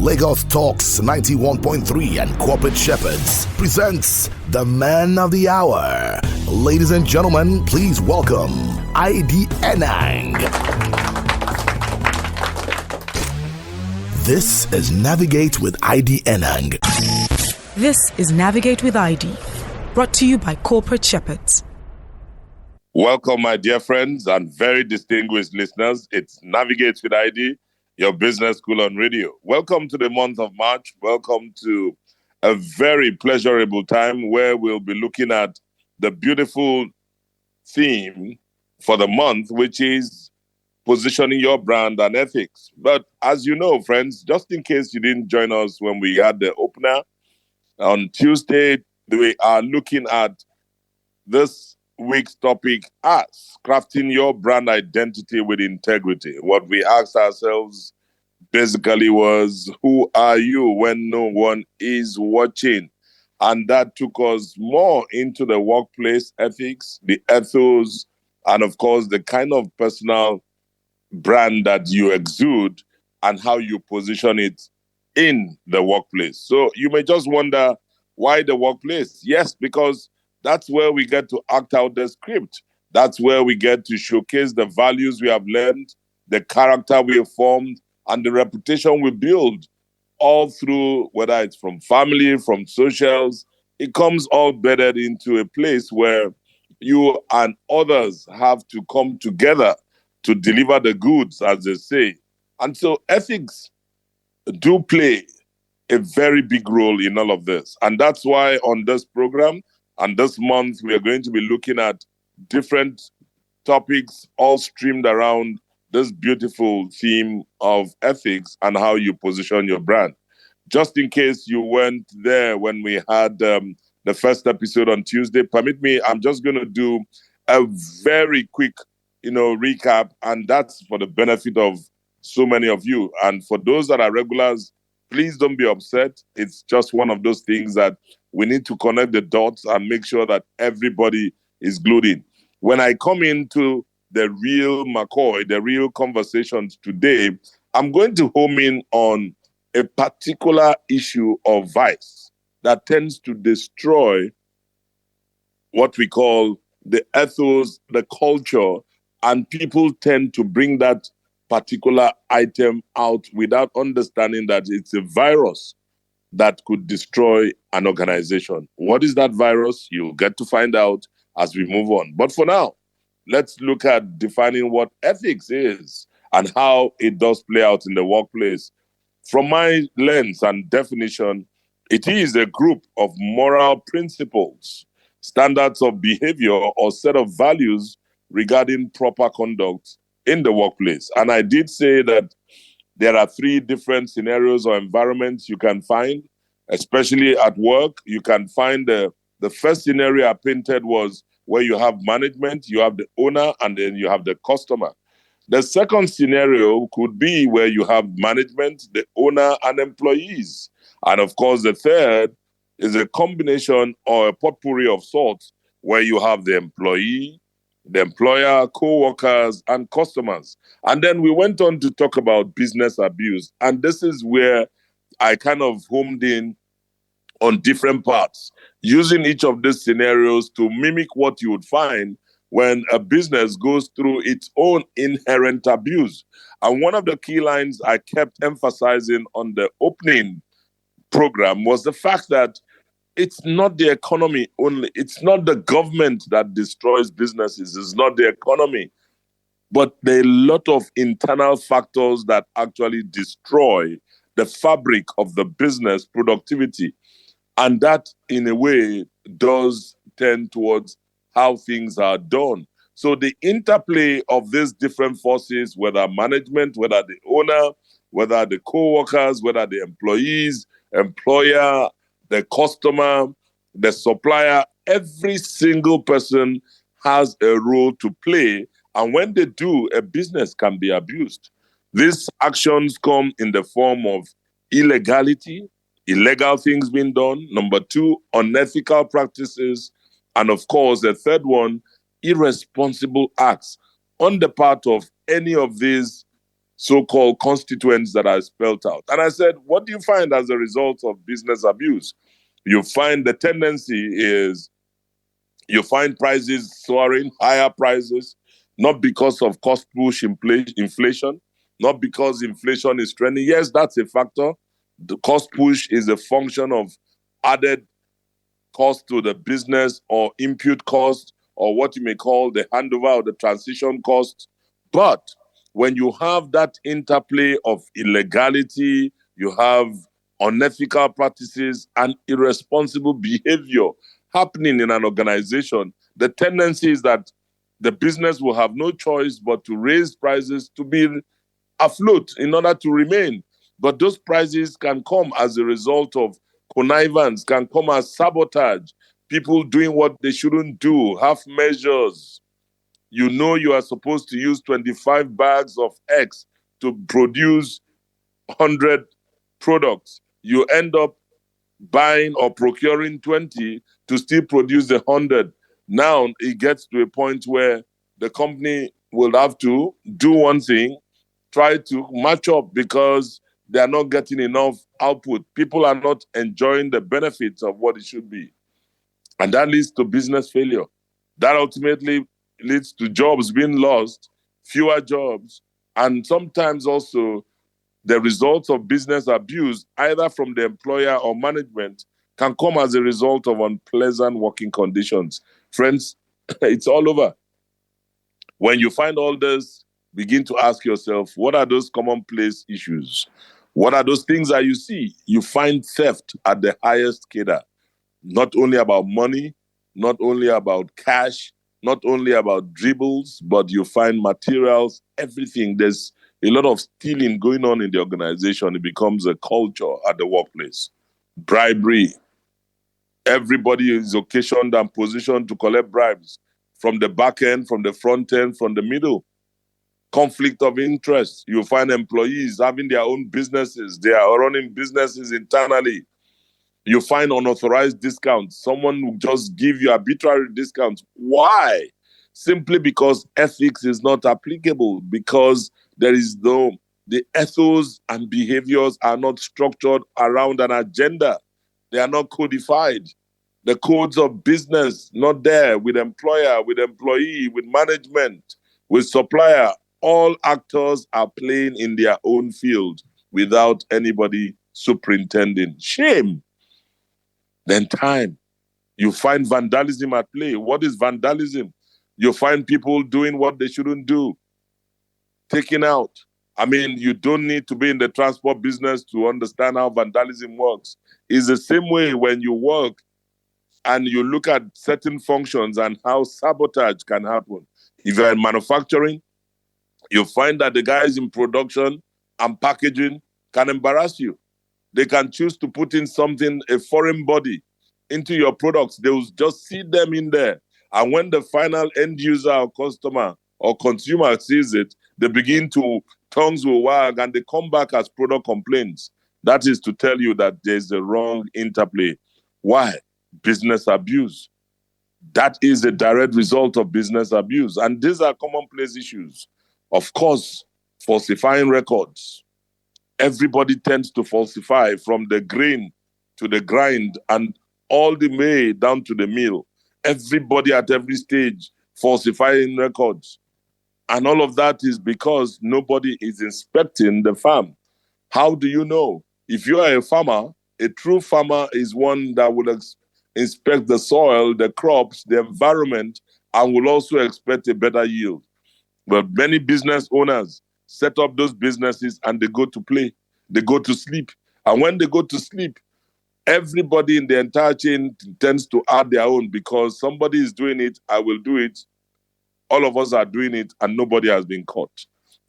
Lagos Talks 91.3 and Corporate Shepherds presents the Man of the Hour. Ladies and gentlemen, please welcome ID Enang. This is Navigate with ID Enang. This is Navigate with ID, brought to you by Corporate Shepherds. Welcome, my dear friends and very distinguished listeners. It's Navigate with ID, your business school on radio. Welcome to the month of March. Welcome to a very pleasurable time where we'll be looking at the beautiful theme for the month, which is positioning your brand and ethics. But as you know, friends, just in case you didn't join us when we had the opener, on Tuesday, we are looking at this week's topic as crafting your brand identity with integrity. What we asked ourselves basically was, who are you when no one is watching? And that took us more into the workplace ethics, the ethos, and of course, the kind of personal brand that you exude and how you position it in the workplace. So you may just wonder, why the workplace? Yes, because that's where we get to act out the script. That's where we get to showcase the values we have learned, the character we have formed, and the reputation we build all through, whether it's from family, from socials. It comes all bedded into a place where you and others have to come together to deliver the goods, as they say. And so ethics do play a very big role in all of this. And that's why on this program, and this month, we are going to be looking at different topics all streamed around this beautiful theme of ethics and how you position your brand. Just in case you weren't there when we had the first episode on Tuesday, permit me, I'm just going to do a very quick, recap, and that's for the benefit of so many of you. And for those that are regulars, please don't be upset. It's just one of those things that we need to connect the dots and make sure that everybody is glued in. When I come into the real McCoy, the real conversations today, I'm going to home in on a particular issue of vice that tends to destroy what we call the ethos, the culture, and people tend to bring that particular item out without understanding that it's a virus that could destroy an organization. What is that virus? You'll get to find out as we move on. But for now, let's look at defining what ethics is and how it does play out in the workplace. From my lens and definition, it is a group of moral principles, standards of behavior, or set of values regarding proper conduct in the workplace. And I did say that there are three different scenarios or environments you can find, especially at work. You can find the first scenario I painted was where you have management, you have the owner, and then you have the customer. The second scenario could be where you have management, the owner, and employees. And of course, the third is a combination or a potpourri of sorts where you have the employee, the employer, co-workers, and customers. And then we went on to talk about business abuse. And this is where I kind of homed in on different parts, using each of these scenarios to mimic what you would find when a business goes through its own inherent abuse. And one of the key lines I kept emphasizing on the opening program was the fact that it's not the economy only. It's not the government that destroys businesses. It's not the economy. But there are a lot of internal factors that actually destroy the fabric of the business productivity. And that, in a way, does tend towards how things are done. So the interplay of these different forces, whether management, whether the owner, whether the co-workers, whether the employees, employer, the customer, the supplier, every single person has a role to play. And when they do, a business can be abused. These actions come in the form of illegality, illegal things being done. Number two, unethical practices. And of course, the third one, irresponsible acts on the part of any of these so-called constituents that are spelled out. And I said, what do you find as a result of business abuse? You find the tendency is you find prices soaring, higher prices, not because of cost push inflation, not because inflation is trending. Yes, that's a factor. The cost push is a function of added cost to the business or input cost or what you may call the handover or the transition cost. But when you have that interplay of illegality, you have unethical practices and irresponsible behavior happening in an organization, the tendency is that the business will have no choice but to raise prices to be afloat in order to remain. But those prices can come as a result of connivance, can come as sabotage, people doing what they shouldn't do, half measures. You know you are supposed to use 25 bags of X to produce 100 products. You end up buying or procuring 20 to still produce the 100. Now it gets to a point where the company will have to do one thing, try to match up because they are not getting enough output. People are not enjoying the benefits of what it should be. And that leads to business failure. That ultimately leads to jobs being lost, fewer jobs, and sometimes also the results of business abuse, either from the employer or management, can come as a result of unpleasant working conditions. Friends, it's all over. When you find all this, begin to ask yourself, what are those commonplace issues? What are those things that you see? You find theft at the highest cadre, not only about money, not only about cash, not only about dribbles, but you find materials, everything. There's a lot of stealing going on in the organization. It becomes a culture at the workplace. Bribery. Everybody is occasioned and positioned to collect bribes from the back end, from the front end, from the middle. Conflict of interest. You find employees having their own businesses. They are running businesses internally. You find unauthorized discounts. Someone will just give you arbitrary discounts. Why? Simply because ethics is not applicable, because there is the ethos and behaviors are not structured around an agenda. They are not codified. The codes of business not there with employer, with employee, with management, with supplier. All actors are playing in their own field without anybody superintending. Shame. Then time. You find vandalism at play. What is vandalism? You find people doing what they shouldn't do, taking out. I mean, you don't need to be in the transport business to understand how vandalism works. It's the same way when you work and you look at certain functions and how sabotage can happen. If you're in manufacturing, you find that the guys in production and packaging can embarrass you. They can choose to put in something, a foreign body, into your products. They will just see them in there. And when the final end user or customer or consumer sees it, they begin to, tongues will wag and they come back as product complaints. That is to tell you that there's a wrong interplay. Why? Business abuse. That is a direct result of business abuse. And these are commonplace issues. Of course, falsifying records. Everybody tends to falsify from the grain to the grind and all the way down to the mill. Everybody at every stage falsifying records. And all of that is because nobody is inspecting the farm. How do you know? If you are a farmer, a true farmer is one that would inspect the soil, the crops, the environment, and will also expect a better yield. But many business owners set up those businesses and they go to play. They go to sleep. And when they go to sleep, everybody in the entire chain tends to add their own because somebody is doing it, I will do it. All of us are doing it and nobody has been caught.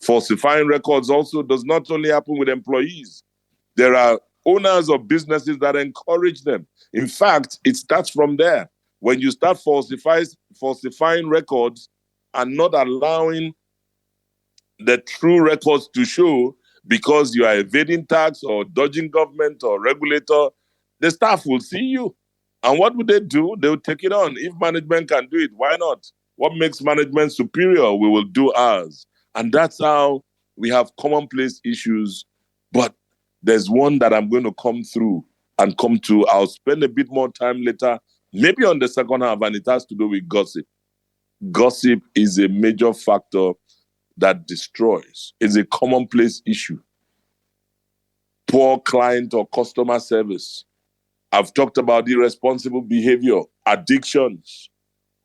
Falsifying records also does not only happen with employees. There are owners of businesses that encourage them. In fact, it starts from there. When you start falsifying records and not allowing the true records to show because you are evading tax or dodging government or regulator, the staff will see you. And what would they do? They will take it on. If management can do it, why not? What makes management superior, we will do ours. And that's how We have commonplace issues, but there's one that I'm going to come through and come to. I'll spend a bit more time later, maybe on the second half, and it has to do with gossip. Gossip is a major factor that destroys. It's a commonplace issue. Poor client or customer service. I've talked about irresponsible behavior, addictions,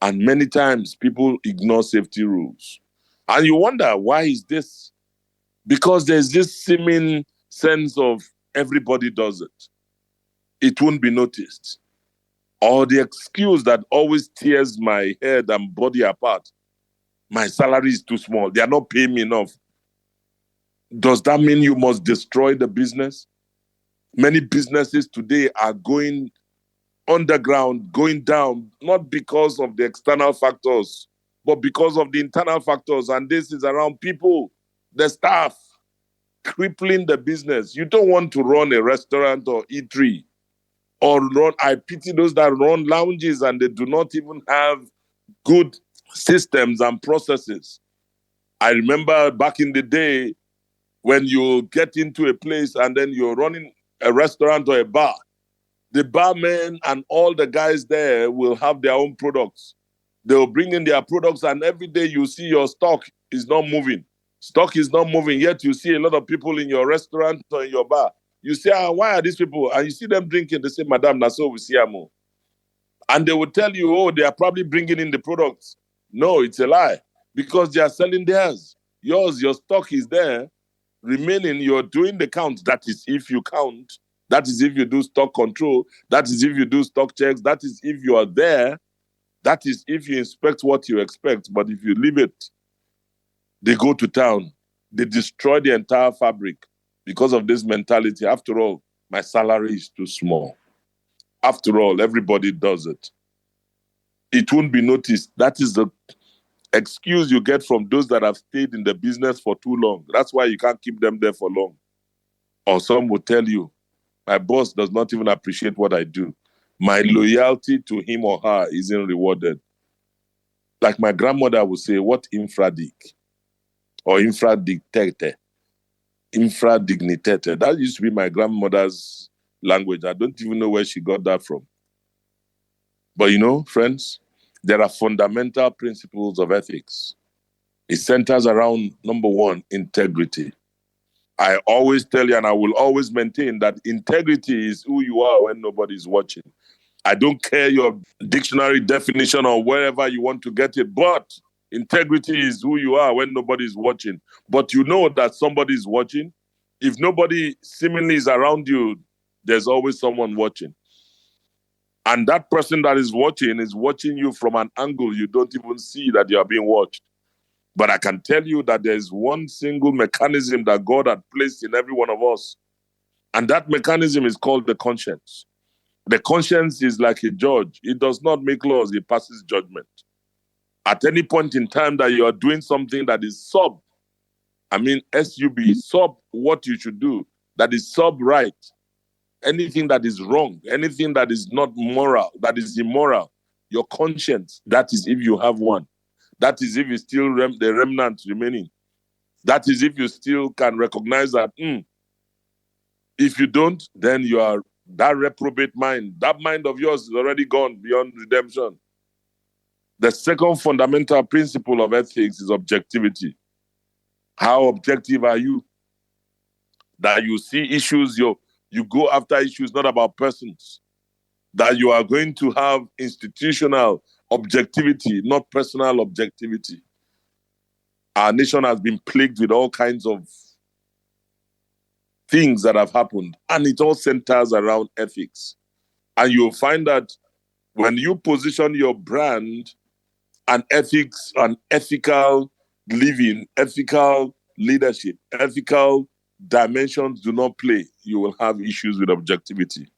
and many times people ignore safety rules. And you wonder, why is this? Because there's this seeming sense of everybody does it. It won't be noticed. Or the excuse that always tears my head and body apart. My salary is too small. They are not paying me enough. Does that mean you must destroy the business? Many businesses today are going underground, going down, not because of the external factors, but because of the internal factors. And this is around people, the staff, crippling the business. You don't want to run a restaurant or eatery or run. I pity those that run lounges and they do not even have good systems and processes. I remember back in the day when you get into a place and then you're running a restaurant or a bar, the barman and all the guys there will have their own products. They'll bring in their products, and every day you see your stock is not moving. Stock is not moving, yet you see a lot of people in your restaurant or in your bar. You say, why are these people? And you see them drinking, they say, Madam, that's all we see. And they will tell you, they are probably bringing in the products. No, it's a lie, because they are selling theirs. Yours, your stock is there, remaining, you're doing the count. That is if you count. That is if you do stock control. That is if you do stock checks. That is if you are there. That is if you inspect what you expect. But if you leave it, they go to town. They destroy the entire fabric because of this mentality. After all, my salary is too small. After all, everybody does it. It won't be noticed. That is the excuse you get from those that have stayed in the business for too long. That's why you can't keep them there for long. Or some will tell you, my boss does not even appreciate what I do. My loyalty to him or her isn't rewarded. Like my grandmother would say, what infradig? Or infradictete? Infradignitete. That used to be my grandmother's language. I don't even know where she got that from. But friends, there are fundamental principles of ethics. It centers around, number one, integrity. I always tell you, and I will always maintain, that integrity is who you are when nobody's watching. I don't care your dictionary definition or wherever you want to get it, but integrity is who you are when nobody's watching. But you know that somebody's watching. If nobody seemingly is around you, there's always someone watching. And that person that is watching you from an angle you don't even see that you are being watched. But I can tell you that there's one single mechanism that God had placed in every one of us. And that mechanism is called the conscience. The conscience is like a judge. It does not make laws, it passes judgment. At any point in time that you are doing something that is sub what you should do, that is sub-right, anything that is wrong, anything that is not moral, that is immoral, your conscience, that is if you have one. That is if you still the remnant remaining. That is if you still can recognize that. If you don't, then you are that reprobate mind. That mind of yours is already gone beyond redemption. The second fundamental principle of ethics is objectivity. How objective are you? That you see issues, you go after issues, not about persons. That you are going to have institutional objectivity, not personal objectivity. Our nation has been plagued with all kinds of things that have happened, and it all centers around ethics. And you'll find that when you position your brand and ethics and ethical living, ethical leadership, ethical dimensions do not play, you will have issues with objectivity.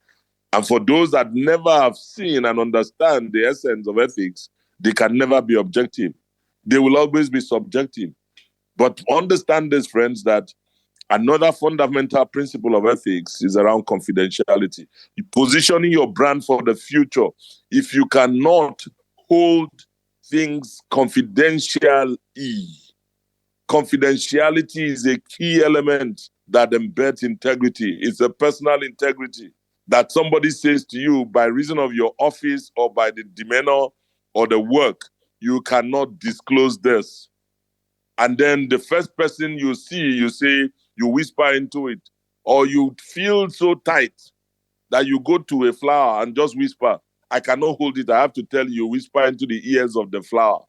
And for those that never have seen and understand the essence of ethics, they can never be objective. They will always be subjective. But understand this, friends, that another fundamental principle of ethics is around confidentiality. Positioning your brand for the future. If you cannot hold things confidentially, Confidentiality is a key element that embeds integrity. It's a personal integrity that somebody says to you by reason of your office or by the demeanor or the work, you cannot disclose this. And then the first person you see, you say, you whisper into it, or you feel so tight that you go to a flower and just whisper, I cannot hold it. I have to tell you, whisper into the ears of the flower.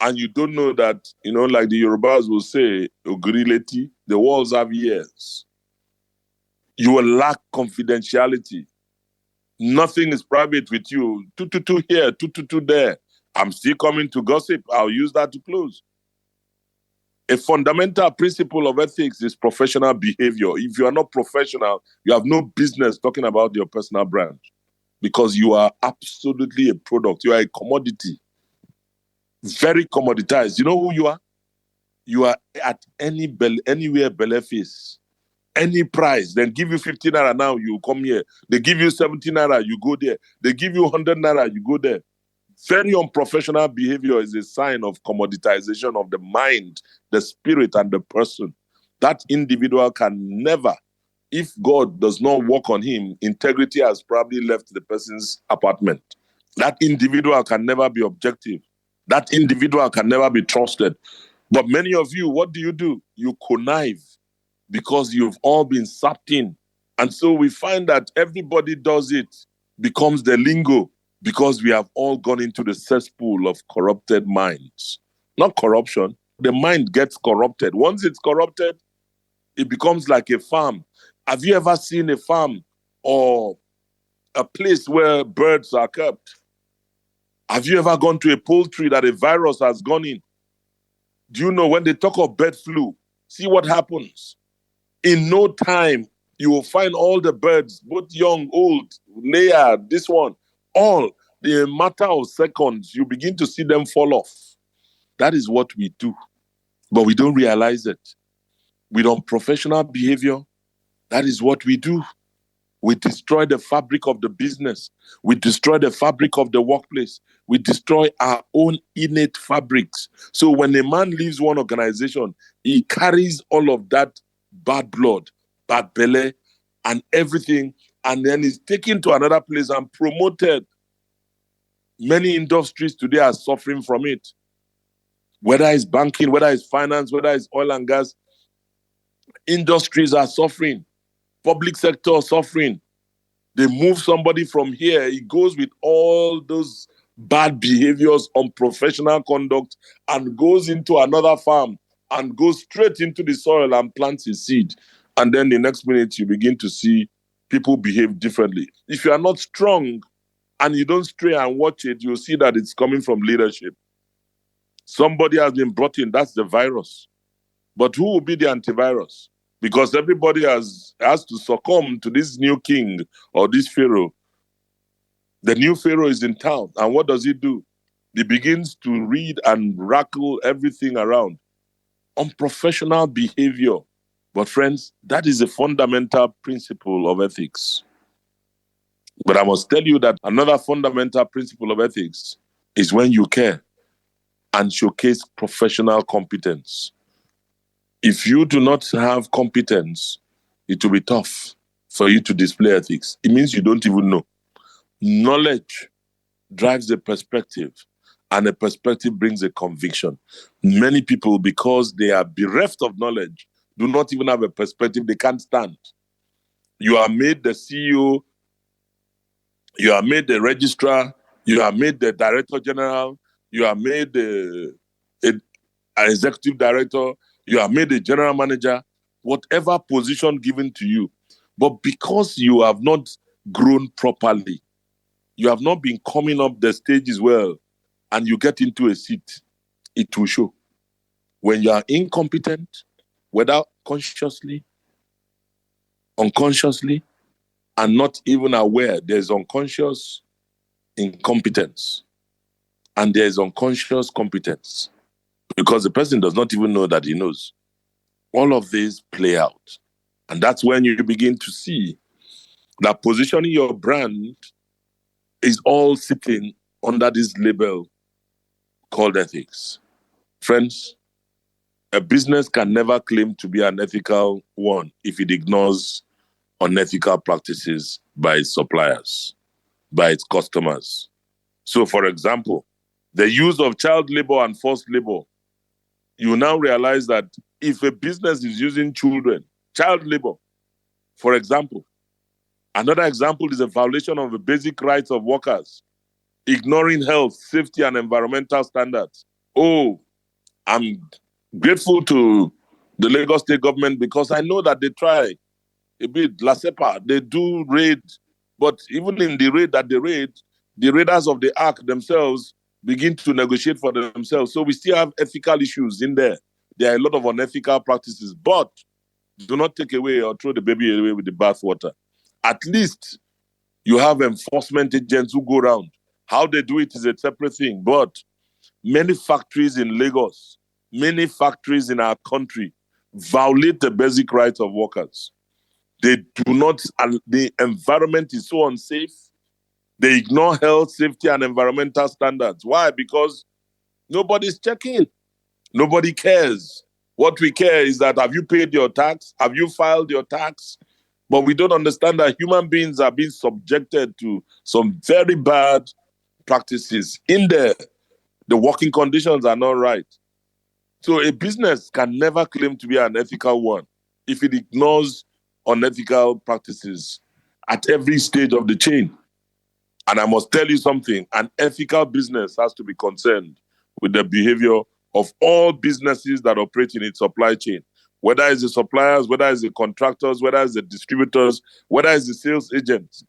And you don't know that, like the Yorubas will say, Ogirileti, the walls have ears. You will lack confidentiality. Nothing is private with you. Two here, two there. I'm still coming to gossip. I'll use that to close. A fundamental principle of ethics is professional behavior. If you are not professional, you have no business talking about your personal brand because you are absolutely a product. You are a commodity. Very commoditized. You know who you are? You are at anywhere Beleface. Any price, then give you 50 naira now, you come here. They give you 70 naira, you go there. They give you 100 naira, you go there. Very unprofessional behavior is a sign of commoditization of the mind, the spirit, and the person. That individual can never, if God does not work on him, integrity has probably left the person's apartment. That individual can never be objective. That individual can never be trusted. But many of you, what do? You connive because you've all been sapped in. And so we find that everybody does it, becomes the lingo, because we have all gone into the cesspool of corrupted minds. Not corruption. The mind gets corrupted. Once it's corrupted, it becomes like a farm. Have you ever seen a farm or a place where birds are kept? Have you ever gone to a poultry that a virus has gone in? Do you know when they talk of bird flu, see what happens? In no time, you will find all the birds, both young, old, layer, this one, all, in a matter of seconds, you begin to see them fall off. That is what we do. But we don't realize it. With unprofessional behavior, that is what we do. We destroy the fabric of the business. We destroy the fabric of the workplace. We destroy our own innate fabrics. So when a man leaves one organization, he carries all of that bad blood, bad belly, and everything, and then is taken to another place and promoted. Many industries today are suffering from it. Whether it's banking, whether it's finance, whether it's oil and gas, industries are suffering. Public sector suffering. They move somebody from here, he goes with all those bad behaviors, unprofessional conduct, and goes into another farm and goes straight into the soil and plants his seed. And then the next minute, you begin to see people behave differently. If you are not strong and you don't stray and watch it, you'll see that it's coming from leadership. Somebody has been brought in, that's the virus. But who will be the antivirus? Because everybody has to succumb to this new king or this pharaoh. The new pharaoh is in town. And what does he do? He begins to read and rackle everything around. Unprofessional behavior. But friends, that is a fundamental principle of ethics. But I must tell you that another fundamental principle of ethics is when you care and showcase professional competence. If you do not have competence, it will be tough for you to display ethics. It means you don't even know. Knowledge drives the perspective, and a perspective brings a conviction. Many people, because they are bereft of knowledge, do not even have a perspective they can't stand. You are made the CEO, you are made the registrar, you are made the director general, you are made the executive director, you are made a general manager, whatever position given to you. But because you have not grown properly, you have not been coming up the stages well, and you get into a seat, it will show. When you are incompetent, whether consciously, unconsciously, and not even aware, there's unconscious incompetence and there's unconscious competence because the person does not even know that he knows. All of these play out. And that's when you begin to see that positioning your brand is all sitting under this label called ethics. Friends, A business can never claim to be an ethical one if it ignores unethical practices by its suppliers, by its customers. So, for example, the use of child labor and forced labor, you now realize that if a business is using children, child labor, for example, another example is a violation of the basic rights of workers, ignoring health, safety, and environmental standards. Oh, I'm grateful to the Lagos State government because I know that they try a bit. La Sepa, they do raid, but even in the raid that they raid, the raiders of the ark themselves begin to negotiate for themselves. So we still have ethical issues in there. There are a lot of unethical practices, but do not take away or throw the baby away with the bathwater. At least you have enforcement agents who go around. How they do it is a separate thing, but many factories in Lagos, many factories in our country violate the basic rights of workers. They do not, and the environment is so unsafe. They ignore health, safety, and environmental standards. Why? Because nobody's checking. Nobody cares. What we care is that have you paid your tax? Have you filed your tax? But we don't understand that human beings are being subjected to some very bad practices in there. The working conditions are not right. So a business can never claim to be an ethical one if it ignores unethical practices at every stage of the chain. And I must tell you something, an ethical business has to be concerned with the behavior of all businesses that operate in its supply chain, whether it's the suppliers, whether it's the contractors, whether it's the distributors, whether it's the sales agents.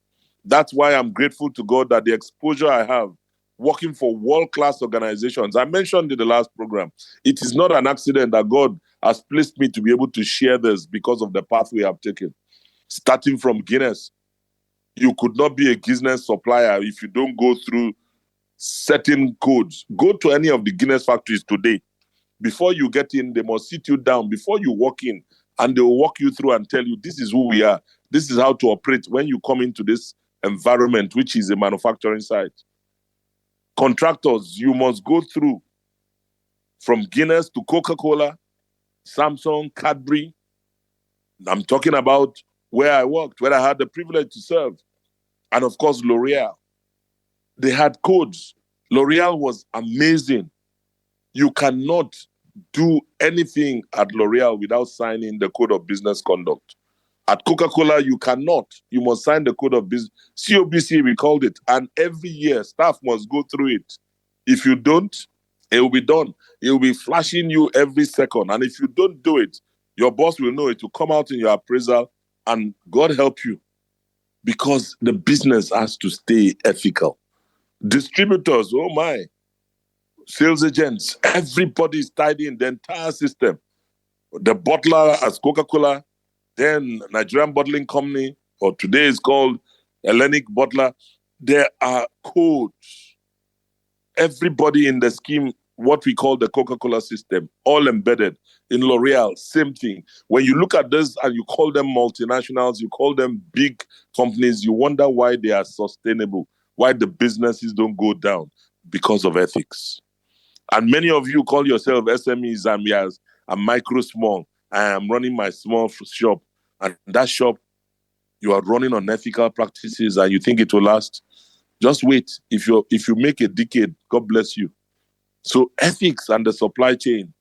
That's why I'm grateful to God that the exposure I have working for world-class organizations, I mentioned in the last program, it is not an accident that God has placed me to be able to share this because of the path we have taken. Starting from Guinness, you could not be a Guinness supplier if you don't go through certain codes. Go to any of the Guinness factories today. Before you get in, they must sit you down. Before you walk in, and they will walk you through and tell you, this is who we are. This is how to operate when you come into this environment, which is a manufacturing site. Contractors, you must go through from Guinness to Coca-Cola, Samsung, Cadbury. I'm talking about where I worked, where I had the privilege to serve. And of course, L'Oreal. They had codes. L'Oreal was amazing. You cannot do anything at L'Oreal without signing the code of business conduct. At Coca-Cola, you cannot. You must sign the code of business. COBC, we called it. And every year, staff must go through it. If you don't, it will be done. It will be flashing you every second. And if you don't do it, your boss will know it will come out in your appraisal, and God help you, because the business has to stay ethical. Distributors, oh my, sales agents, everybody is tied in the entire system. The bottler as Coca-Cola, then Nigerian Bottling Company, or today is called Hellenic Bottler. There are codes. Everybody in the scheme, what we call the Coca-Cola system, all embedded. In L'Oreal, same thing. When you look at this and you call them multinationals, you call them big companies, you wonder why they are sustainable, why the businesses don't go down, because of ethics. And many of you call yourself SMEs, I'm micro small. I am running my small shop. And that shop, you are running on ethical practices and you think it will last. Just wait. If you make a decade, God bless you. So ethics and the supply chain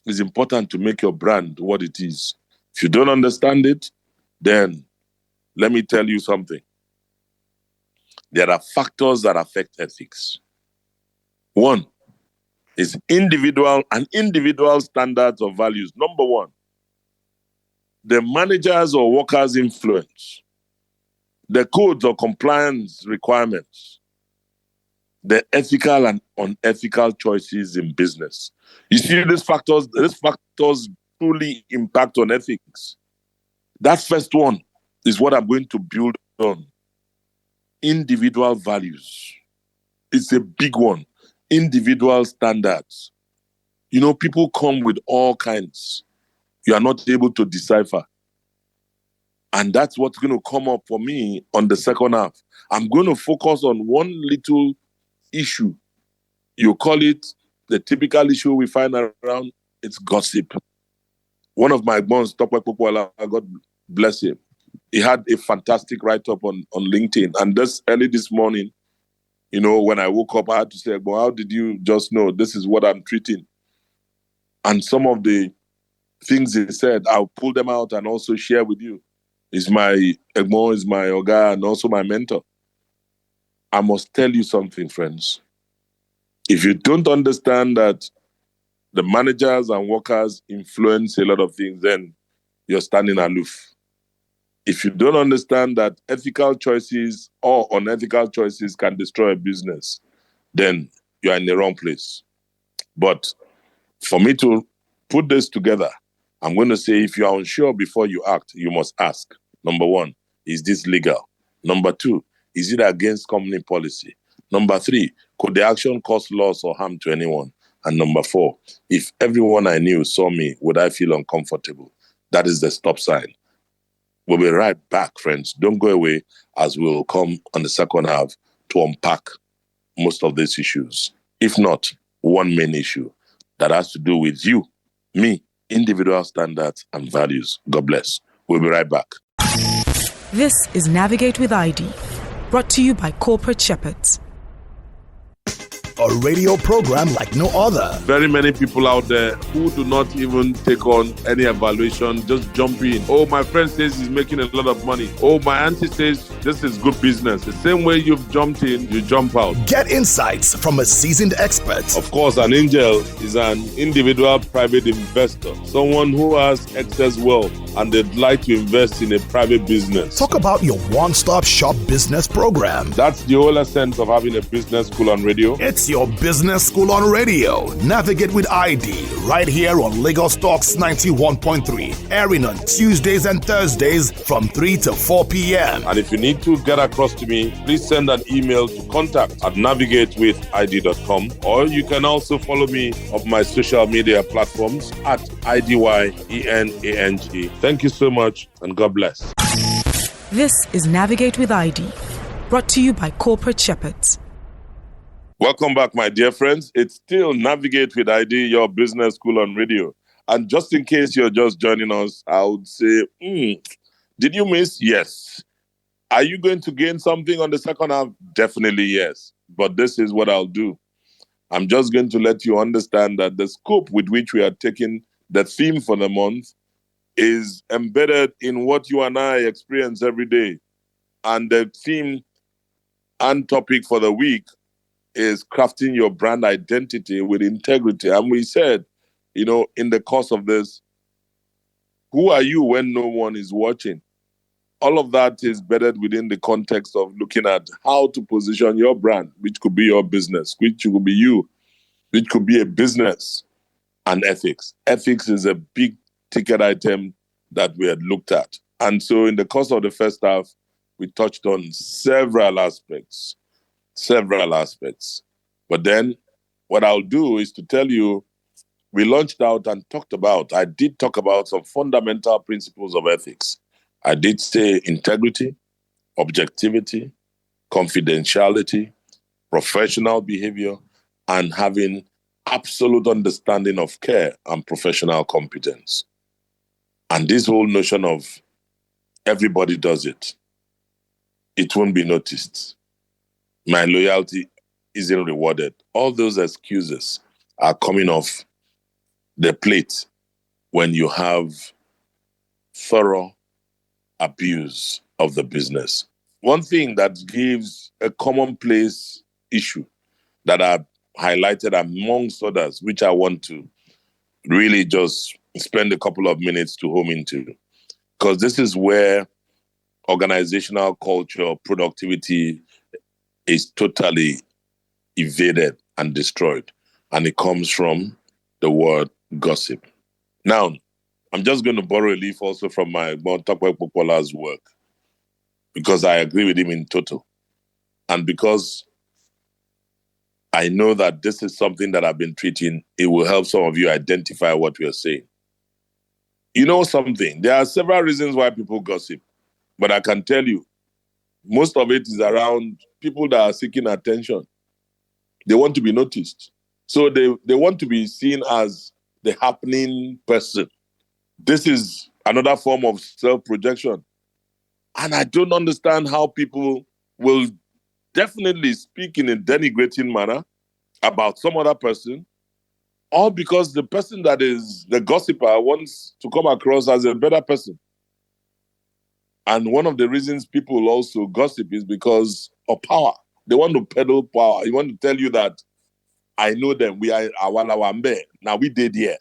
is important to make your brand what it is. If you don't understand it, then let me tell you something. There are factors that affect ethics. One is individual standards of values. Number one, the manager's or worker's influence, the codes or compliance requirements, the ethical and unethical choices in business. You see, these factors truly impact on ethics. That first one is what I'm going to build on. Individual values. It's a big one. Individual standards. You know, people come with all kinds. You are not able to decipher. And that's what's going to come up for me on the second half. I'm going to focus on one little issue. You call it the typical issue we find around it's gossip. One of my bonds, Tokwe Popola, God bless him, he had a fantastic write-up on LinkedIn. And early this morning, when I woke up, I had to say, well, how did you just know this is what I'm treating? And some of the things he said, I'll pull them out and also share with you. He's my Egmo, is my Oga, and also my mentor. I must tell you something, friends. If you don't understand that the managers and workers influence a lot of things, then you're standing aloof. If you don't understand that ethical choices or unethical choices can destroy a business, then you're in the wrong place. But for me to put this together, I'm going to say if you are unsure before you act, you must ask. Number one, is this legal? Number two, is it against company policy? Number three, could the action cause loss or harm to anyone? And number four, if everyone I knew saw me, would I feel uncomfortable? That is the stop sign. We'll be right back, friends. Don't go away, as we'll come on the second half to unpack most of these issues. If not, one main issue that has to do with you, me, individual standards and values. God bless. We'll be right back. This is Navigate with ID, brought to you by Corporate Shepherds. A radio program like no other. Very many people out there who do not even take on any evaluation, just jump in. Oh, my friend says he's making a lot of money. Oh, my auntie says this is good business. The same way you've jumped in, you jump out. Get insights from a seasoned expert. Of course, an angel is an individual private investor, someone who has excess wealth and they'd like to invest in a private business. Talk about your one-stop shop business program. That's the whole essence of having a business school on radio. It's your business school on radio. Navigate with ID right here on Lagos Talks 91.3, airing on Tuesdays and Thursdays from 3 to 4 p.m. And if you need to get across to me, please send an email to contact@navigatewithid.com, or you can also follow me on my social media platforms at IDYENANG. Thank you so much and God bless. This is Navigate with ID, brought to you by Corporate Shepherds. Welcome back, my dear friends. It's still Navigate with ID, your business school on radio. And just in case you're just joining us, I would say, did you miss? Yes. Are you going to gain something on the second half? Definitely yes. But this is what I'll do. I'm just going to let you understand that the scope with which we are taking the theme for the month is embedded in what you and I experience every day. And the theme and topic for the week is crafting your brand identity with integrity. And we said, in the course of this, who are you when no one is watching? All of that is embedded within the context of looking at how to position your brand, which could be your business, which could be you, which could be a business, and ethics. Ethics is a big ticket item that we had looked at. And so in the course of the first half, we touched on several aspects. But then what I'll do is to tell you, we launched out and I did talk about some fundamental principles of ethics. I did say integrity, objectivity, confidentiality, professional behavior, and having absolute understanding of care and professional competence. And this whole notion of everybody does it, it won't be noticed. My loyalty isn't rewarded. All those excuses are coming off the plate when you have thorough abuse of the business. One thing that gives a commonplace issue that I've highlighted amongst others, which I want to really just spend a couple of minutes to home into, because this is where organizational culture, productivity is totally evaded and destroyed. And it comes from the word gossip. Now, I'm just going to borrow a leaf also from my Tokwe Popola's work, because I agree with him in total. And because I know that this is something that I've been treating, it will help some of you identify what we are saying. You know something? There are several reasons why people gossip. But I can tell you, most of it is around people that are seeking attention. They want to be noticed. So they want to be seen as the happening person. This is another form of self-projection. And I don't understand how people will definitely speak in a denigrating manner about some other person, all because the person that is the gossiper wants to come across as a better person. And one of the reasons people also gossip is because of power. They want to peddle power. They want to tell you that I know them. We are Awalawambe. Now we did here.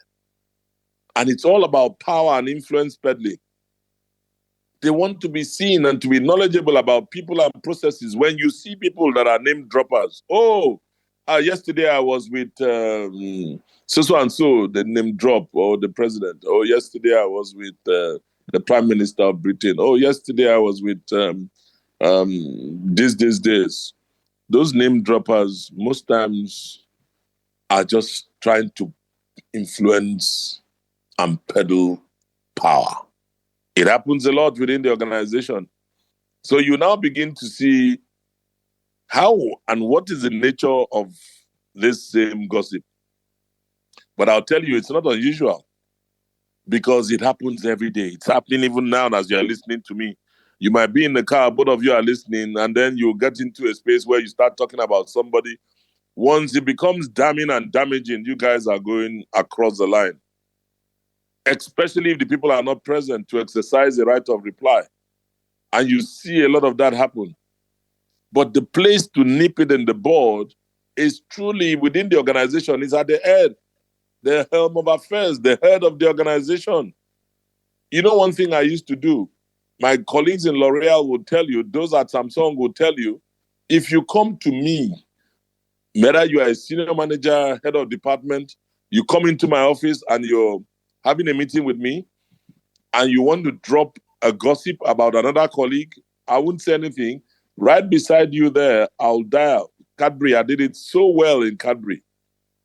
And it's all about power and influence peddling. They want to be seen and to be knowledgeable about people and processes. When you see people that are name droppers, yesterday I was with so and so, the name drop, or the president. Oh, yesterday I was with the Prime Minister of Britain. Oh, yesterday I was with this. Those name droppers most times are just trying to influence and peddle power. It happens a lot within the organization. So you now begin to see how and what is the nature of this same gossip. But I'll tell you, it's not unusual because it happens every day. It's happening even now as you're listening to me. You might be in the car, both of you are listening, and then you get into a space where you start talking about somebody. Once it becomes damning and damaging, you guys are going across the line, especially if the people are not present to exercise the right of reply. And you see a lot of that happen. But the place to nip it in the bud is truly within the organization, is at the head, the helm of affairs, the head of the organization. You know, one thing I used to do, my colleagues in L'Oreal would tell you, those at Samsung would tell you, if you come to me, whether you are a senior manager, head of department, you come into my office and you're having a meeting with me and you want to drop a gossip about another colleague, I wouldn't say anything. Right beside you there, I'll dial Cadbury. I did it so well in Cadbury.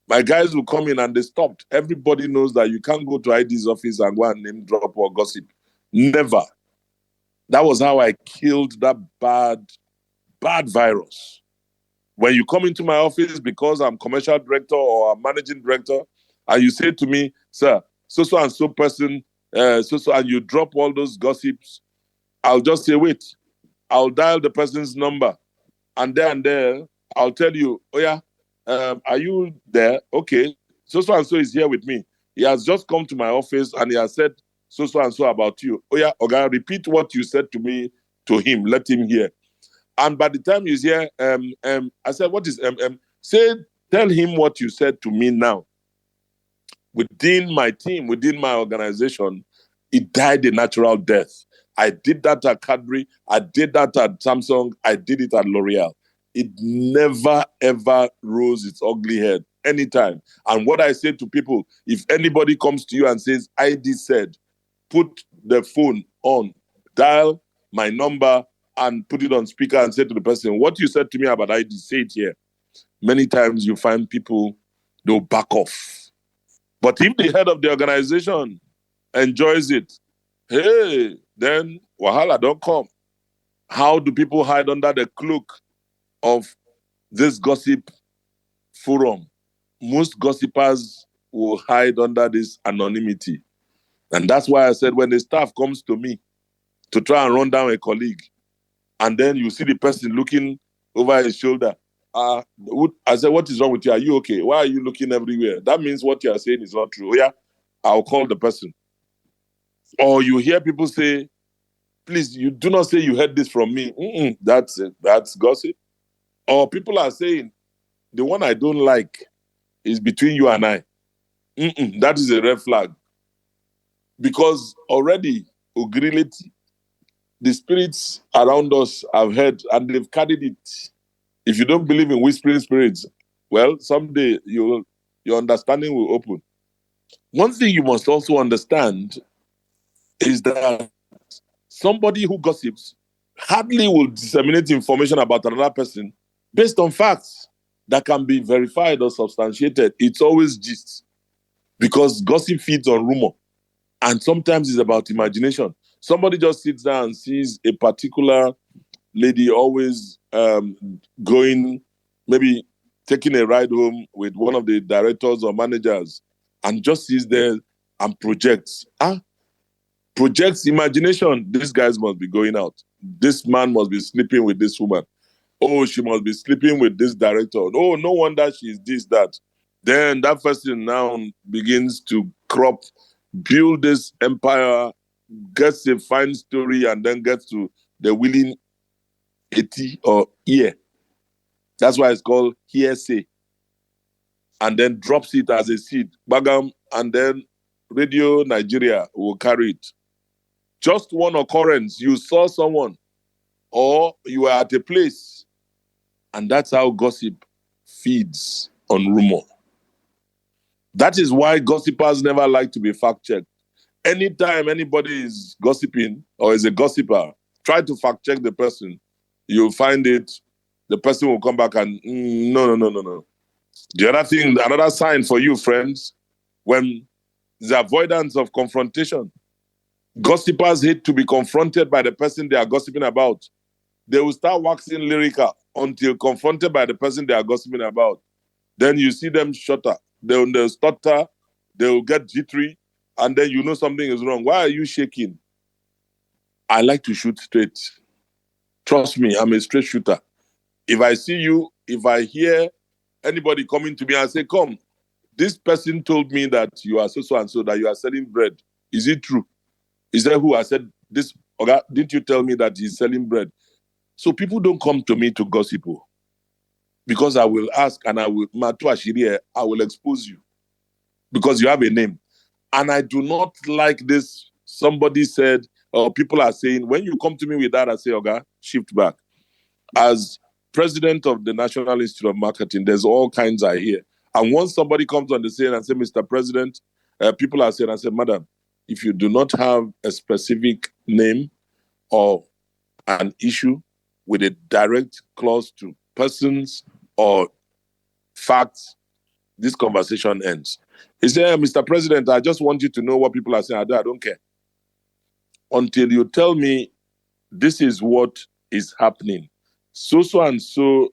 My guys will come in and they stopped. Everybody knows that you can't go to ID's office and go and name drop or gossip. Never. That was how I killed that bad virus. When you come into my office because I'm commercial director or I'm managing director, and you say to me, sir, so and so person, and you drop all those gossips, I'll just say, wait, I'll dial the person's number. And there, I'll tell you, oh yeah, are you there? Okay, so and so is here with me. He has just come to my office and he has said so and so about you. Oh yeah, okay, repeat what you said to me to him. Let him hear. And by the time he's here, I said, what is tell him what you said to me now. Within my team, within my organization, it died a natural death. I did that at Cadbury. I did that at Samsung. I did it at L'Oreal. It never, ever rose its ugly head anytime. And what I say to people, if anybody comes to you and says, ID said, put the phone on, dial my number and put it on speaker and say to the person, what you said to me about ID, say it here. Many times you find people, they'll back off. But if the head of the organization enjoys it, hey, then wahala don't come. How do people hide under the cloak of this gossip forum? Most gossipers will hide under this anonymity. And that's why I said when the staff comes to me to try and run down a colleague, and then you see the person looking over his shoulder, I said, what is wrong with you? Are you okay? Why are you looking everywhere? That means what you are saying is not true. Oh, yeah, I'll call the person. Or you hear people say, please, you do not say you heard this from me. That's it. That's gossip. Or people are saying, the one I don't like is between you and I. That is a red flag. Because already, Ogrility, the spirits around us have heard and they've carried it. If you don't believe in whispering spirits, well, someday your understanding will open. One thing you must also understand is that somebody who gossips hardly will disseminate information about another person based on facts that can be verified or substantiated. It's always gist because gossip feeds on rumor. And sometimes it's about imagination. Somebody just sits down and sees a particular lady always going, maybe taking a ride home with one of the directors or managers, and just sits there and projects. Projects imagination. These guys must be going out. This man must be sleeping with this woman. Oh, she must be sleeping with this director. Oh, no wonder she's this, that. Then that person now begins to build this empire, gets a fine story, and then gets to the willing eti or ear. That's why it's called hearsay. And then drops it as a seed. Bagam, and then Radio Nigeria will carry it. Just one occurrence, you saw someone, or you were at a place, and that's how gossip feeds on rumor. That is why gossipers never like to be fact-checked. Anytime anybody is gossiping or is a gossiper, try to fact-check the person. You'll find it, the person will come back and, no. The other thing, another sign for you, friends, when the avoidance of confrontation. Gossipers hate to be confronted by the person they are gossiping about. They will start waxing lyrical until confronted by the person they are gossiping about. Then you see them shudder. They'll stutter, they'll get jittery, and then you know something is wrong. Why are you shaking? I like to shoot straight. Trust me, I'm a straight shooter. If I see you, if I hear anybody coming to me and say, come, this person told me that you are so and so, that you are selling bread. Is it true? Is that who? I said, this, okay, didn't you tell me that he's selling bread? So people don't come to me to gossip. Because I will ask and I will expose you. Because you have a name. And I do not like this. Somebody said, or people are saying, when you come to me with that, I say, okay, shift back. As president of the National Institute of Marketing, there's all kinds I hear. And once somebody comes on the scene and say, Mr. President, people are saying, I said, madam, if you do not have a specific name or an issue with a direct clause to persons or facts, this conversation ends. He said, Mr. President, I just want you to know what people are saying. I don't care. Until you tell me this is what is happening. So and so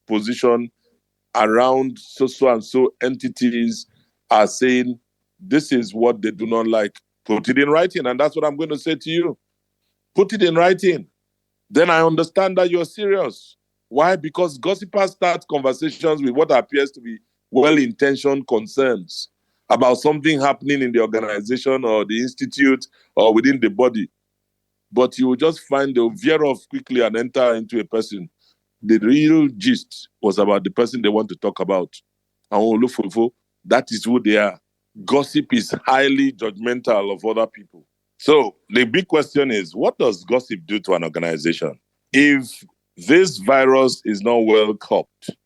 position around so and so entities are saying this is what they do not like. Put it in writing, and that's what I'm going to say to you. Put it in writing. Then I understand that you're serious. Why? Because gossipers start conversations with what appears to be well-intentioned concerns about something happening in the organization or the institute or within the body. But you will just find they'll veer off quickly and enter into a person. The real gist was about the person they want to talk about. And that is who they are. Gossip is highly judgmental of other people. So the big question is, what does gossip do to an organization? If this virus is not well curbed,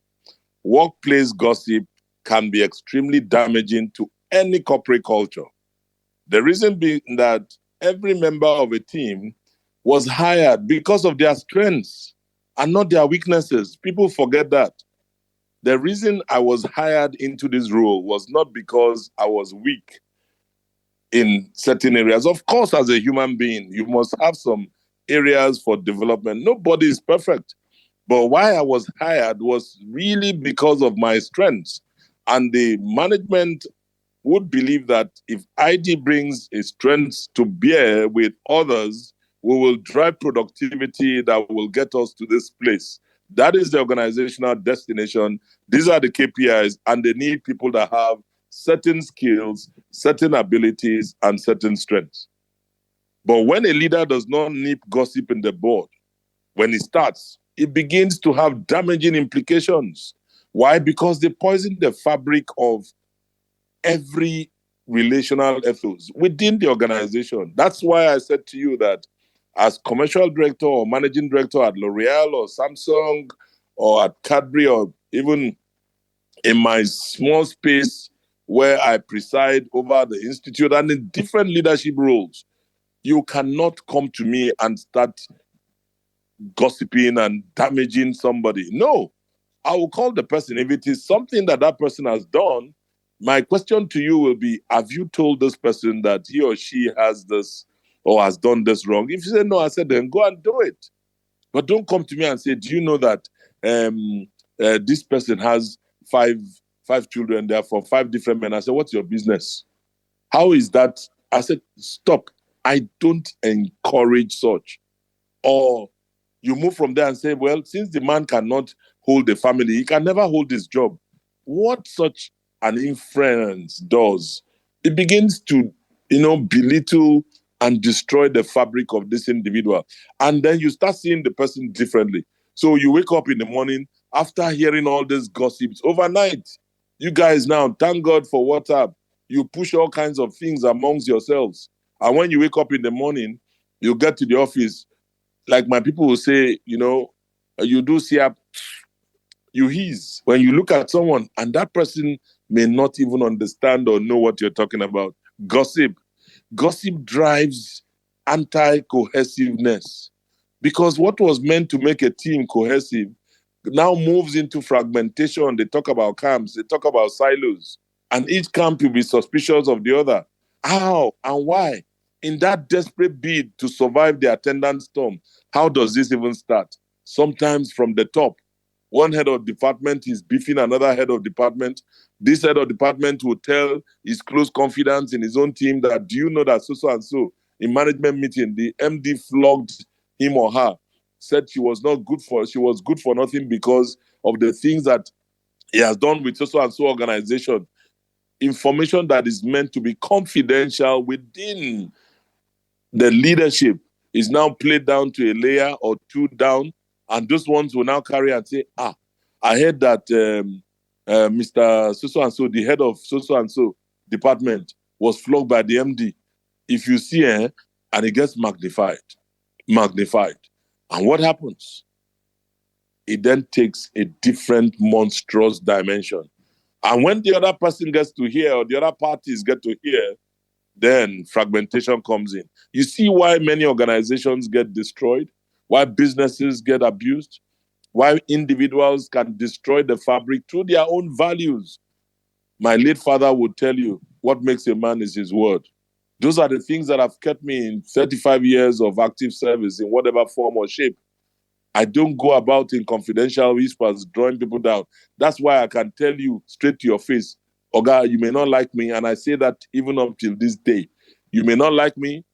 workplace gossip can be extremely damaging to any corporate culture. The reason being that every member of a team was hired because of their strengths and not their weaknesses. People forget that. The reason I was hired into this role was not because I was weak in certain areas. Of course, as a human being, you must have some areas for development. Nobody is perfect. But why I was hired was really because of my strengths. And the management would believe that if ID brings its strengths to bear with others, we will drive productivity that will get us to this place. That is the organizational destination. These are the KPIs, and they need people that have certain skills, certain abilities, and certain strengths. But when a leader does not nip gossip in the board, when it starts, it begins to have damaging implications. Why? Because they poison the fabric of every relational ethos within the organization. That's why I said to you that as commercial director or managing director at L'Oreal or Samsung or at Cadbury or even in my small space where I preside over the institute and in different leadership roles, you cannot come to me and start gossiping and damaging somebody. No, I will call the person. If it is something that that person has done, my question to you will be, have you told this person that he or she has this or has done this wrong? If you say no, I said, then go and do it. But don't come to me and say, do you know that this person has five 5 children. They are from 5 different men. I said, what's your business? How is that? I said, stop. I don't encourage such. Or you move from there and say, well, since the man cannot hold the family, he can never hold his job. What such an inference does, it begins to, belittle and destroy the fabric of this individual. And then you start seeing the person differently. So you wake up in the morning after hearing all these gossips overnight. You guys now, thank God for WhatsApp. You push all kinds of things amongst yourselves. And when you wake up in the morning, you get to the office, like my people will say, you do see up, you hiss. When you look at someone and that person may not even understand or know what you're talking about. Gossip. Gossip drives anti-cohesiveness, because what was meant to make a team cohesive now moves into fragmentation. They talk about camps, they talk about silos, and each camp will be suspicious of the other. How and why? In that desperate bid to survive the attendant storm, how does this even start? Sometimes from the top. One head of department is beefing another head of department. This head of department will tell his close confidants in his own team that, do you know that so and so in management meeting, the MD flogged him or her, said she was good for nothing because of the things that he has done with so and so organization. Information that is meant to be confidential within the leadership is now played down to a layer or 2 down, and those ones will now carry and say, I heard that Mr. So-and-so, the head of so-and-so department, was flogged by the MD. If you see, and it gets magnified. And what happens? It then takes a different monstrous dimension. And when the other person gets to hear, or the other parties get to hear, then fragmentation comes in. You see why many organizations get destroyed, why businesses get abused, why individuals can destroy the fabric through their own values. My late father would tell you, what makes a man is his word. Those are the things that have kept me in 35 years of active service in whatever form or shape. I don't go about in confidential whispers drawing people down. That's why I can tell you straight to your face, Oga, you may not like me, and I say that even up till this day. You may not like me,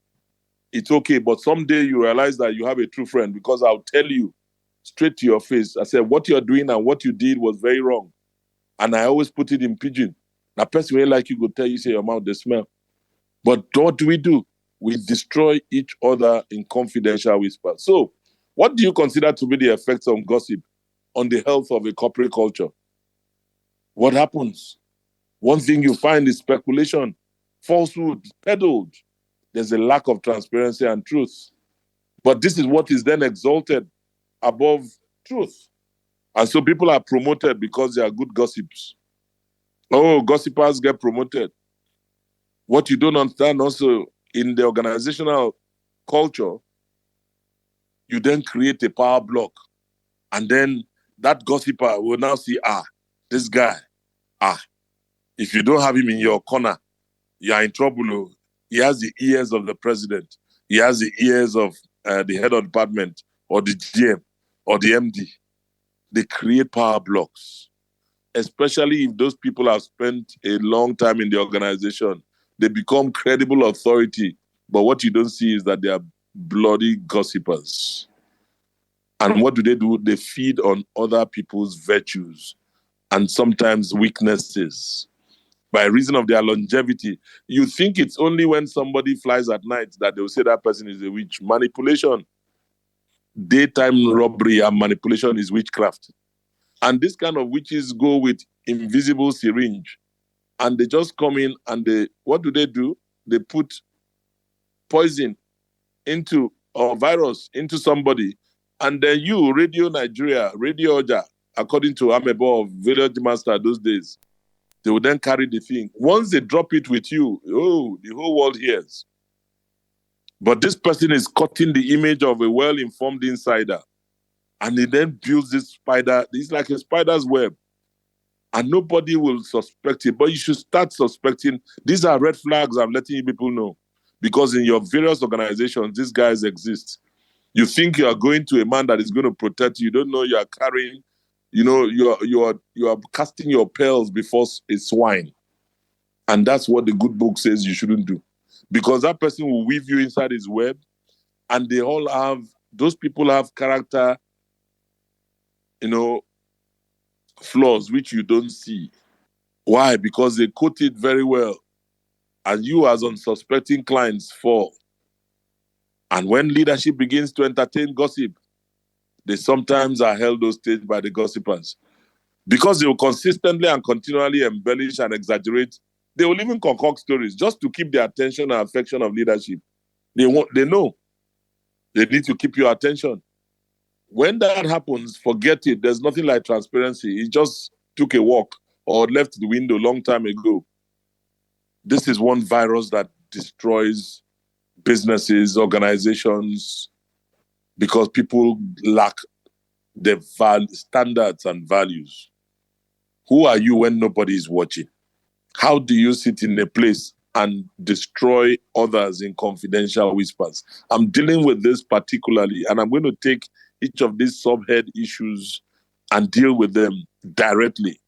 it's okay, but someday you realize that you have a true friend, because I'll tell you straight to your face. I said, what you're doing and what you did was very wrong. And I always put it in pidgin. That person will like you go tell you, say your mouth, they smell. But what do? We destroy each other in confidential whispers. So, what do you consider to be the effects of gossip on the health of a corporate culture? What happens? One thing you find is speculation, falsehood, peddled. There's a lack of transparency and truth. But this is what is then exalted above truth. And so people are promoted because they are good gossips. Oh, gossipers get promoted. What you don't understand also, in the organizational culture, you then create a power block. And then that gossiper will now see, this guy, if you don't have him in your corner, you are in trouble. Oh. He has the ears of the president. He has the ears of the head of department or the GM or the MD. They create power blocks, especially if those people have spent a long time in the organization. They become credible authority. But what you don't see is that they are bloody gossipers. And what do? They feed on other people's virtues and sometimes weaknesses. By reason of their longevity, you think it's only when somebody flies at night that they'll say that person is a witch. Manipulation, daytime robbery and manipulation is witchcraft. And this kind of witches go with invisible syringe. And they just come in and what do? They put poison into, or virus into somebody. And then you, Radio Nigeria, Radio Oja, according to Amebo of Village Master those days, they will then carry the thing. Once they drop it with you, the whole world hears. But this person is cutting the image of a well-informed insider. And he then builds this spider. It's like a spider's web. And nobody will suspect it. But you should start suspecting. These are red flags I'm letting you people know. Because in your various organizations, these guys exist. You think you are going to a man that is going to protect you. You don't know you are carrying you are casting your pearls before a swine. And that's what the good book says you shouldn't do. Because that person will weave you inside his web, and those people have character, flaws which you don't see. Why? Because they quote it very well. And you, as unsuspecting clients, fall. And when leadership begins to entertain gossip, they sometimes are held hostage by the gossipers. Because they will consistently and continually embellish and exaggerate. They will even concoct stories just to keep the attention and affection of leadership. They know they need to keep your attention. When that happens, forget it. There's nothing like transparency. He just took a walk or left the window a long time ago. This is one virus that destroys businesses, organizations, because people lack the standards and values. Who are you when nobody is watching? How do you sit in a place and destroy others in confidential whispers? I'm dealing with this particularly, and I'm going to take each of these subhead issues and deal with them directly.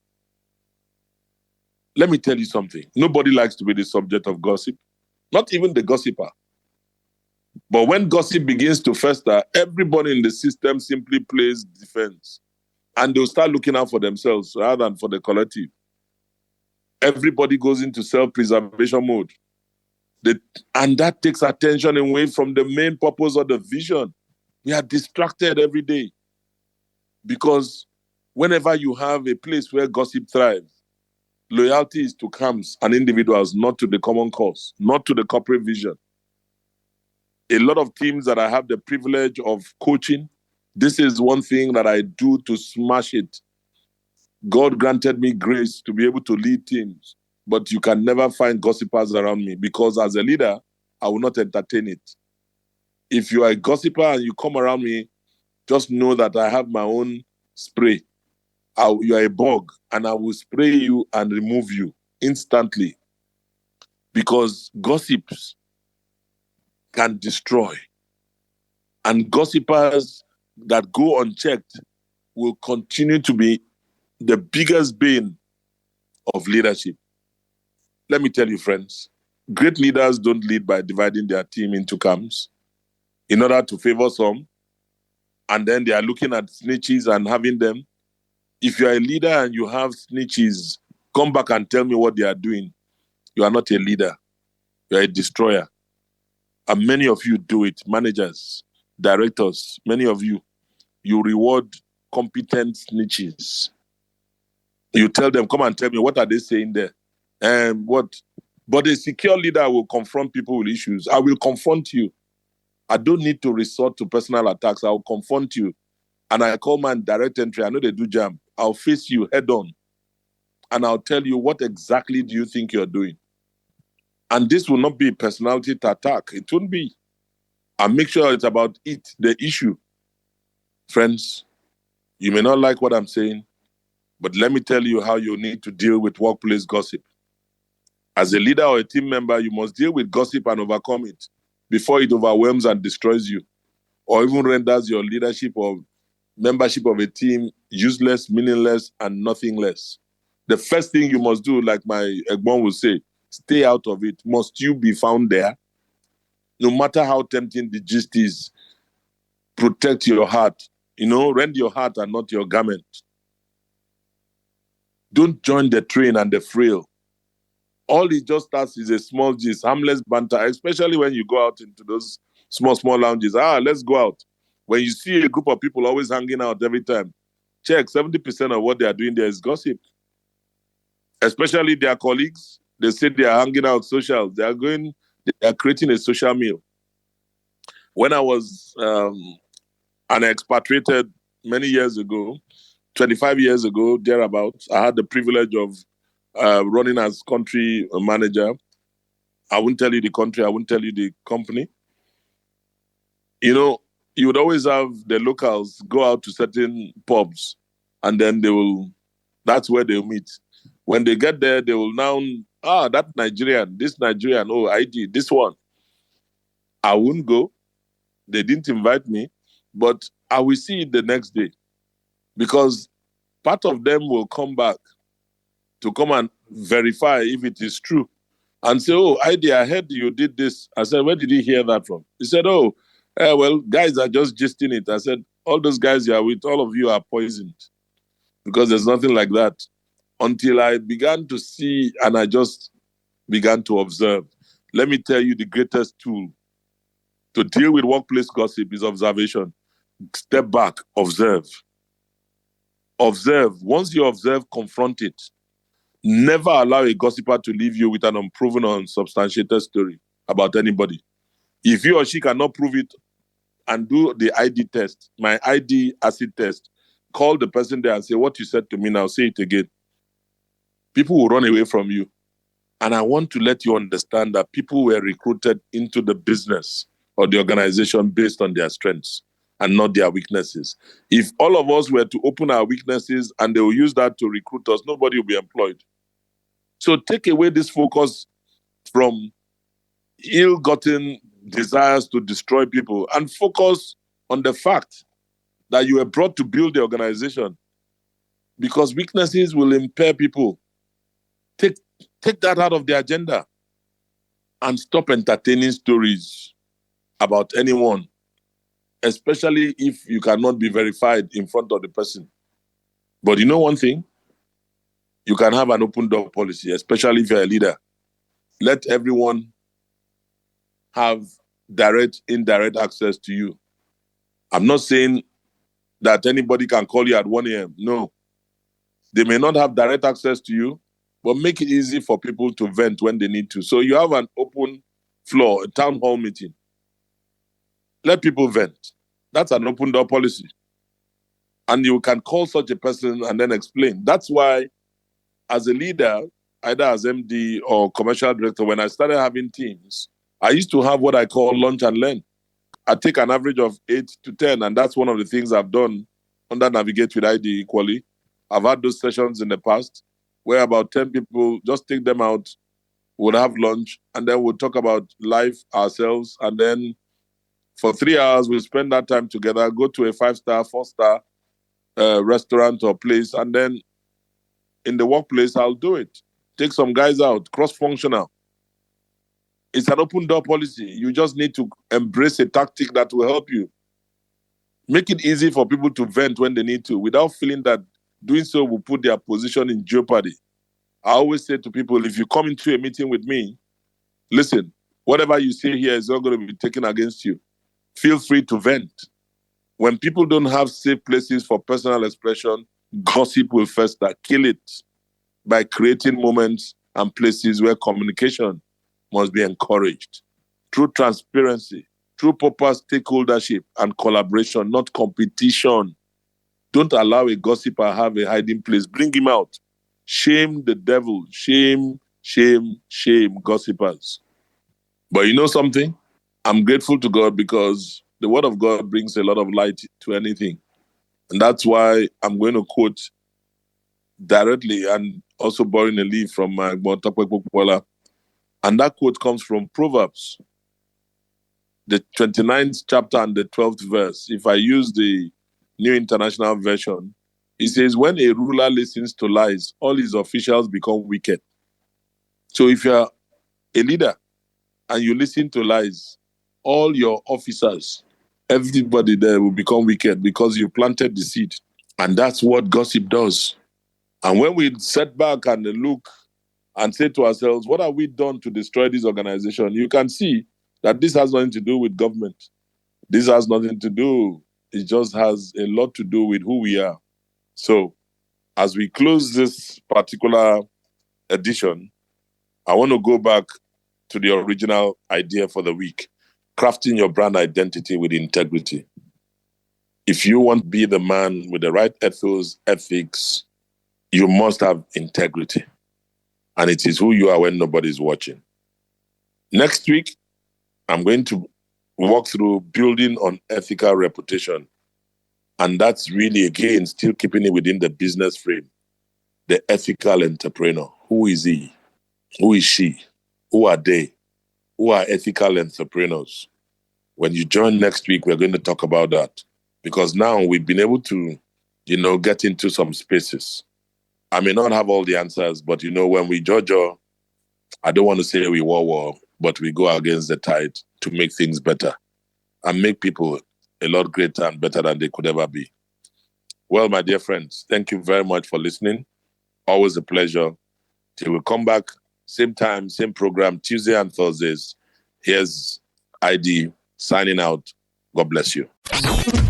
Let me tell you something. Nobody likes to be the subject of gossip, not even the gossiper. But when gossip begins to fester, everybody in the system simply plays defense. And they'll start looking out for themselves rather than for the collective. Everybody goes into self-preservation mode. And that takes attention away from the main purpose of the vision. We are distracted every day. Because whenever you have a place where gossip thrives, loyalty is to camps and individuals, not to the common cause, not to the corporate vision. A lot of teams that I have the privilege of coaching, this is one thing that I do to smash it. God granted me grace to be able to lead teams, but you can never find gossipers around me because as a leader, I will not entertain it. If you are a gossiper and you come around me, just know that I have my own spray. You are a bug, and I will spray you and remove you instantly because gossips can destroy. And gossipers that go unchecked will continue to be the biggest bane of leadership. Let me tell you, friends, great leaders don't lead by dividing their team into camps in order to favor some, and then they are looking at snitches and having them. If you are a leader and you have snitches, come back and tell me what they are doing. You are not a leader. You are a destroyer. And many of you do it, managers, directors, many of you reward competent snitches. You tell them, come and tell me, what are they saying there? But a secure leader will confront people with issues. I will confront you. I don't need to resort to personal attacks. I will confront you. And I call my direct entry. I know they do jam. I'll face you head on. And I'll tell you, what exactly do you think you're doing? And this will not be a personality attack. It won't be. I'll make sure it's about the issue. Friends, you may not like what I'm saying, but let me tell you how you need to deal with workplace gossip. As a leader or a team member, you must deal with gossip and overcome it before it overwhelms and destroys you, or even renders your leadership or membership of a team useless, meaningless, and nothing less. The first thing you must do, like my Egbon will say, stay out of it. Must you be found there? No matter how tempting the gist is, protect your heart. Rend your heart and not your garment. Don't join the train and the frail. All it just starts is a small gist, harmless banter, especially when you go out into those small lounges. Let's go out. When you see a group of people always hanging out every time, check 70% of what they are doing there is gossip. Especially their colleagues, they say they are hanging out social. They are creating a social meal. When I was an expatriated many years ago, 25 years ago, thereabouts, I had the privilege of running as country manager. I wouldn't tell you the country, I wouldn't tell you the company. You would always have the locals go out to certain pubs and then that's where they'll meet. When they get there, they will now, that Nigerian, this Nigerian, ID, this one. I wouldn't go. They didn't invite me, but I will see it the next day because part of them will come back to come and verify if it is true and say, oh, I heard you did this. I said, where did you hear that from? He said, oh, well, guys are just gisting it. I said, all those guys you are with, all of you are poisoned because there's nothing like that. Until I began to see and I just began to observe. Let me tell you, the greatest tool to deal with workplace gossip is observation. Step back, observe. Observe. Once you observe, confront it. Never allow a gossiper to leave you with an unproven or unsubstantiated story about anybody. If he or she cannot prove it and do the ID test, my ID acid test, call the person there and say, what you said to me now, say it again. People will run away from you. And I want to let you understand that people were recruited into the business or the organization based on their strengths and not their weaknesses. If all of us were to open our weaknesses and they will use that to recruit us, nobody will be employed. So take away this focus from ill-gotten desires to destroy people and focus on the fact that you were brought to build the organization, because weaknesses will impair people. Take that out of the agenda and stop entertaining stories about anyone, especially if you cannot be verified in front of the person. But you know one thing? You can have an open door policy, especially if you're a leader. Let everyone have direct, indirect access to you. I'm not saying that anybody can call you at 1 a.m. No. They may not have direct access to you, but make it easy for people to vent when they need to. So you have an open floor, a town hall meeting. Let people vent. That's an open door policy. And you can call such a person and then explain. That's why, as a leader, either as MD or commercial director, when I started having teams, I used to have what I call lunch and learn. I take an average of 8 to 10, and that's one of the things I've done under Navigate with ID equally. I've had those sessions in the past where about 10 people, just take them out, we'll have lunch, and then we'll talk about life, ourselves, and then for 3 hours, we'll spend that time together, go to a 5-star, 4-star restaurant or place, and then in the workplace, I'll do it. Take some guys out, cross-functional. It's an open door policy. You just need to embrace a tactic that will help you. Make it easy for people to vent when they need to without feeling that doing so will put their position in jeopardy. I always say to people, if you come into a meeting with me, listen, whatever you say here is not going to be taken against you. Feel free to vent. When people don't have safe places for personal expression, gossip will fester. Kill it by creating moments and places where communication must be encouraged. Through transparency, through proper stakeholdership and collaboration, not competition. Don't allow a gossiper have a hiding place. Bring him out. Shame the devil. Shame, shame, shame gossipers. But you know something? I'm grateful to God because the word of God brings a lot of light to anything. And that's why I'm going to quote directly and also borrowing a leaf from my Montapekpokwala. And that quote comes from Proverbs, the 29th chapter and the 12th verse. If I use the New International Version, it says, when a ruler listens to lies, all his officials become wicked. So if you're a leader and you listen to lies, all your officers, everybody there will become wicked because you planted the seed. And that's what gossip does. And when we set back and look and say to ourselves, what have we done to destroy this organization? You can see that this has nothing to do with government. This has nothing to do. It just has a lot to do with who we are. So as we close this particular edition, I want to go back to the original idea for the week, crafting your brand identity with integrity. If you want to be the man with the right ethos, ethics, you must have integrity. And it is who you are when nobody's watching. Next week, I'm going to walk through building on ethical reputation. And that's really, again, still keeping it within the business frame. The ethical entrepreneur. Who is he? Who is she? Who are they? Who are ethical entrepreneurs? When you join next week, we're going to talk about that. Because now we've been able to get into some spaces. I may not have all the answers, but when we judge, I don't want to say we war, but we go against the tide to make things better and make people a lot greater and better than they could ever be. Well, my dear friends, thank you very much for listening. Always a pleasure. Till we come back, same time, same program, Tuesday and Thursdays. Here's ID signing out. God bless you.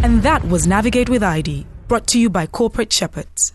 And that was Navigate with ID, brought to you by Corporate Shepherds.